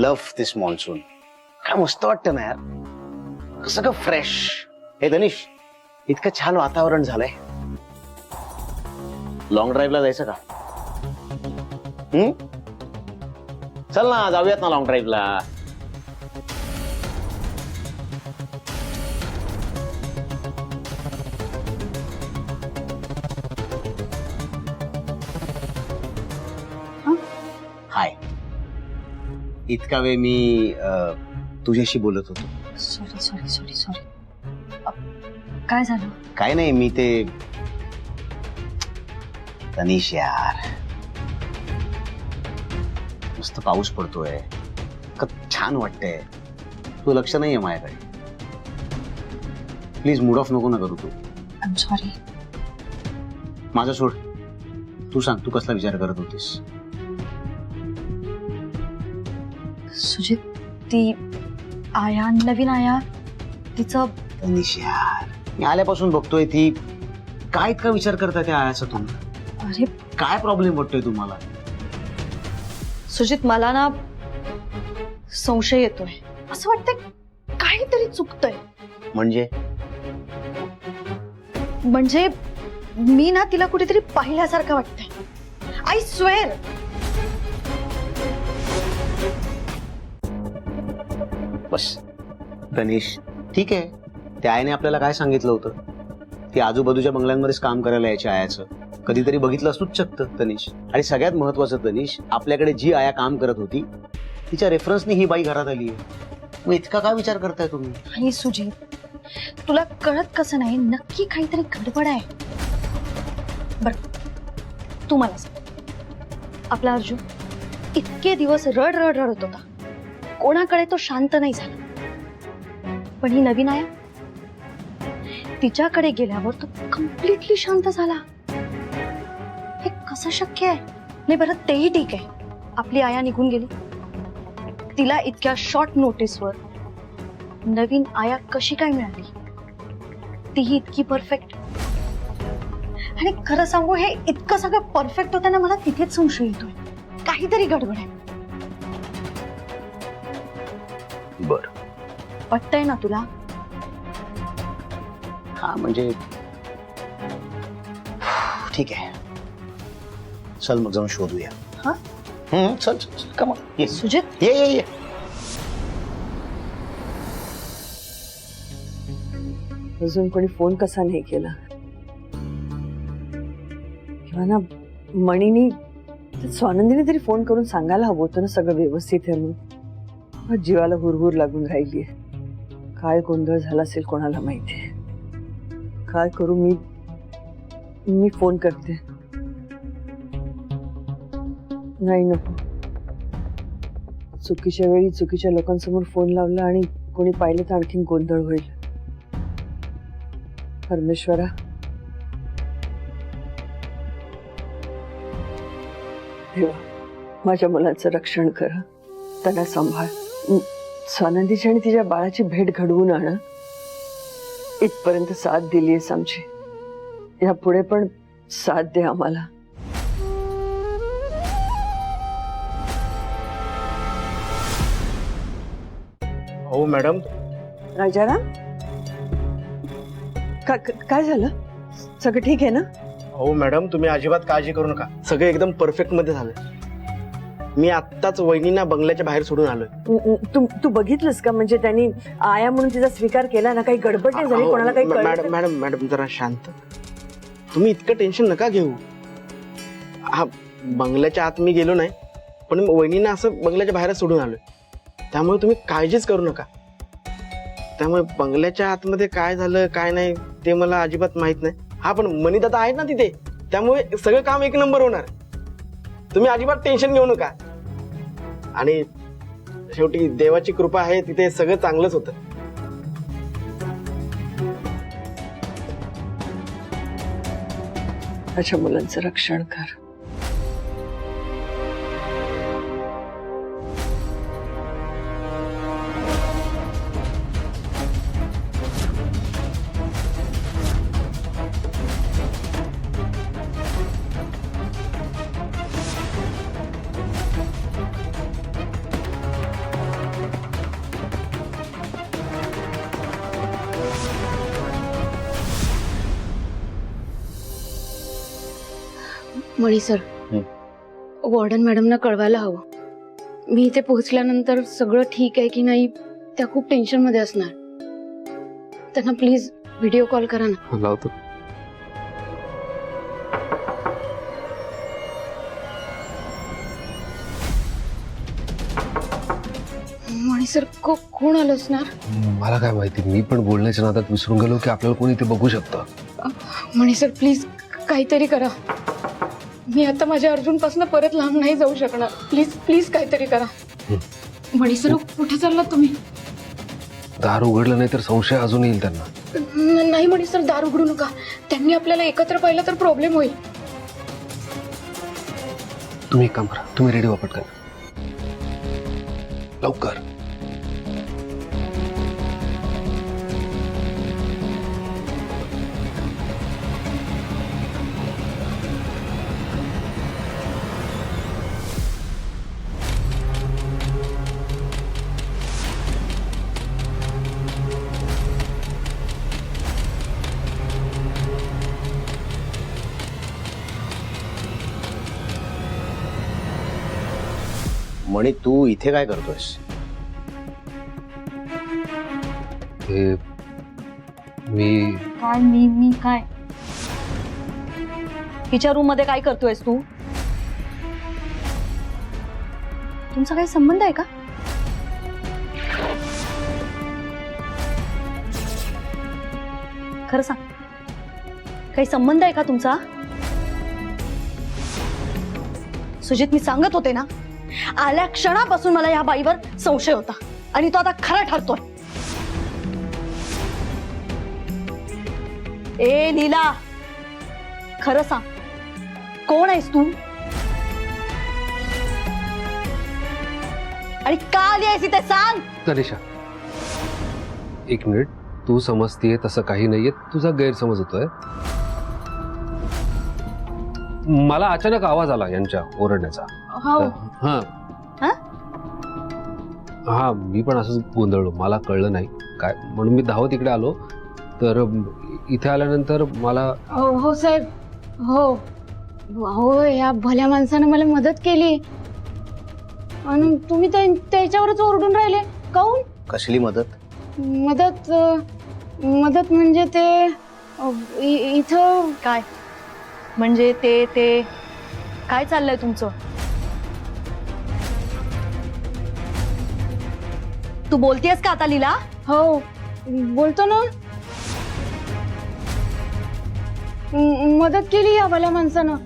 Love दिस monsoon. काय मस्त वाटतं ना यार, सगळं फ्रेश. हे धनिश, इतकं छान वातावरण झालंय. लॉंग ड्राईव्हला जायचं का? चल ना, जाऊयात ना लॉंग ड्राईव्हला. हाय. इतका वेळ मी तुझ्याशी बोलत होतो. Sorry sorry sorry sorry. काय झालं? काय नाही, मी ते तनिष यार, मस्त पाऊस पडतोय, छान वाटतंय. तू लक्ष नाहीये माझ्याकडे. प्लीज मूड ऑफ नको ना करू तू. I am sorry. माझा सोड, तू सांग, तू कसला विचार करत होतीस? सुजित, ती आया, नवीन आया, तिचं. तनिष यार, मी आल्यापासून बघतोय, ती काय इतका विचार करताय त्या आयाचा तुम्ही? अरे काय प्रॉब्लेम वाटतोय तुम्हाला? सुजित, मला ना संशय येतोय. असं वाटतंय काहीतरी चुकतंय. म्हणजे मी ना तिला कुठेतरी पाहिल्यासारखं वाटतंय. I swear. बस तनिष, ठीक आहे. त्या आईने आपल्याला काय सांगितलं होतं? ती आजूबाजूच्या बंगल्यांमध्येच काम करायला यायच्या आयाचं. कधीतरी बघितलं असतोच चक्क तनिष. आणि सगळ्यात महत्वाचं तनिष, आपल्याकडे जी आया काम करत होती तिच्या रेफरन्सनी ही बाई घरात आली आहे. मग इतका काय विचार करताय तुम्ही? आणि सुजित, तुला कळत कसं नाही, नक्की काहीतरी गडबड आहे. बर, तू मला सांग, आपला अर्जुन इतके दिवस रड रड रडत होता, कोणाकडे तो शांत नाही झाला. पण ही नवीन आया, तिच्याकडे गेल्यावर तो कम्प्लिटली शांत झाला. हे कसं शक्य आहे? नाही बरं, तेही ठीक आहे. आपली आया निघून गेली, तिला इतक्या शॉर्ट नोटीसवर नवीन आया कशी काय मिळाली? तीही इतकी परफेक्ट. आणि खरं सांगू, हे इतकं सगळं परफेक्ट होतं ना, मला तिथेच संशय येतोय. काहीतरी गडबड आहे. बर, पटतंय ना तुला? हा, म्हणजे ठीक आहे. चल मग जाऊन शोधूया. हा, चल चल चल, कम ऑन. ये सुजित. ये ये ये. अजून कोणी फोन कसा नाही केला? किंवा ना मणीनी, स्वानंदीने तरी फोन करून सांगायला हवं होतं ना सगळं व्यवस्थित आहे म्हणून. जीवाला हुरहुर लागून राहिलीये. काय गोंधळ झाला असेल कोणाला माहितीये. काय करू मी? मी फोन करते. नाही, नको. चुकीच्या वेळी चुकीच्या लोकांसमोर फोन लावला आणि कोणी पाहिलं तर आणखीन गोंधळ होईल. परमेश्वरा, देवा, माझ्या मुलाचं रक्षण कर, त्यांना सांभाळ. स्वानंदीची आणि तिच्या बाळाची भेट घडवून आण. इथपर्यंत साथ दिलीयस आमची, यापुढे पण साथ दे आम्हाला. हो मॅडम. राजाराम, काय झालं? सगळं ठीक आहे ना? हो मॅडम, तुम्ही अजिबात काळजी करू नका, सगळं एकदम परफेक्ट मध्ये झालं. मी आत्ताच वहिनींना बंगल्याच्या बाहेर सोडून आलोय. तू बघितलंस का? म्हणजे त्यांनी आया म्हणून तिचा स्वीकार केला ना? काही गडबड नाही झाली? कोणाला काही मॅडम मॅडम मॅडम जरा शांत. तुम्ही इतकं टेन्शन नका घेऊ. हा, बंगल्याच्या आत मी गेलो नाही, पण वहिनींना असं बंगल्याच्या बाहेर सोडून आलोय. त्यामुळे तुम्ही काळजीच करू नका. त्यामुळे बंगल्याच्या आतमध्ये काय झालं काय नाही ते मला अजिबात माहित नाही. हा, पण मनीदादा आहेत ना तिथे, त्यामुळे सगळं काम एक नंबर होणार. तुम्ही अजिबात टेन्शन घेऊ नका. आणि शेवटी देवाची कृपा आहे, तिथे सगळं चांगलंच होतं. माझ्या मुलांचं रक्षण कर. मणी सर, वॉर्डन मॅडमना कळवायला हवं. मी इथे पोहोचल्यानंतर सगळं ठीक आहे की नाही त्या खूप टेन्शन मध्ये असणार. त्यांना प्लीज व्हिडिओ कॉल करा ना. लावतो. मणी सर कोण आलं असणार? मला काय माहिती, मी पण बोलण्याच्या नादात विसरून गेलो की आपल्याला कोणी ते बघू शकतं. मणी सर प्लीज काहीतरी करा. मी आता माझ्या अर्जुन पासून परत लांब नाही जाऊ शकणार. प्लीज प्लीज काहीतरी करा. मणी सर कुठे चाललात तुम्ही? दार उघडलं नाही तर संशय अजून येईल त्यांना. नाही मणी सर, दार उघडू नका. त्यांनी आपल्याला एकत्र पाहिलं तर प्रॉब्लेम होईल. तुम्ही एक काम करा, तुम्ही रेडी व्हा पटकन, लवकर. म्हणे तू इथे काय करतोयस? हे मी काय मी काय तिच्या रूम मध्ये काय करतोयस तू? तुमचा काही संबंध आहे का? खरं सांग, काही संबंध आहे का तुमचा? सुजित, मी सांगत होते ना, आल्या क्षणापासून मला या बाईवर संशय होता आणि तो आता खरा ठरतोय. ए लीला, खरं सांग, कोण आहेस तू आणि का आली आहेस इथे? सांग. तनिषा, एक मिनिट. तू समजतीये तसं काही नाहीये, तुझा गैरसमज होतोय. मला अचानक आवाज आला यांच्या ओरडण्याचा. हो. हा हा? हा, मी पण असंच गोंधळलो, मला कळलं नाही काय, म्हणून मी धावत इकडे आलो. तर इथे आल्यानंतर मला हो साहेब, हो हो, या भल्या माणसानं मला मदत केली आणि तुम्ही त्याच्यावरच ओरडून राहिले. काऊन? कसली मदत? मदत मदत म्हणजे ते इथं काय म्हणजे ते काय चाललंय तुमचं? तू बोलतेस का आता लीला? हो बोलतो ना. मदत केली या भल्या माणसानं.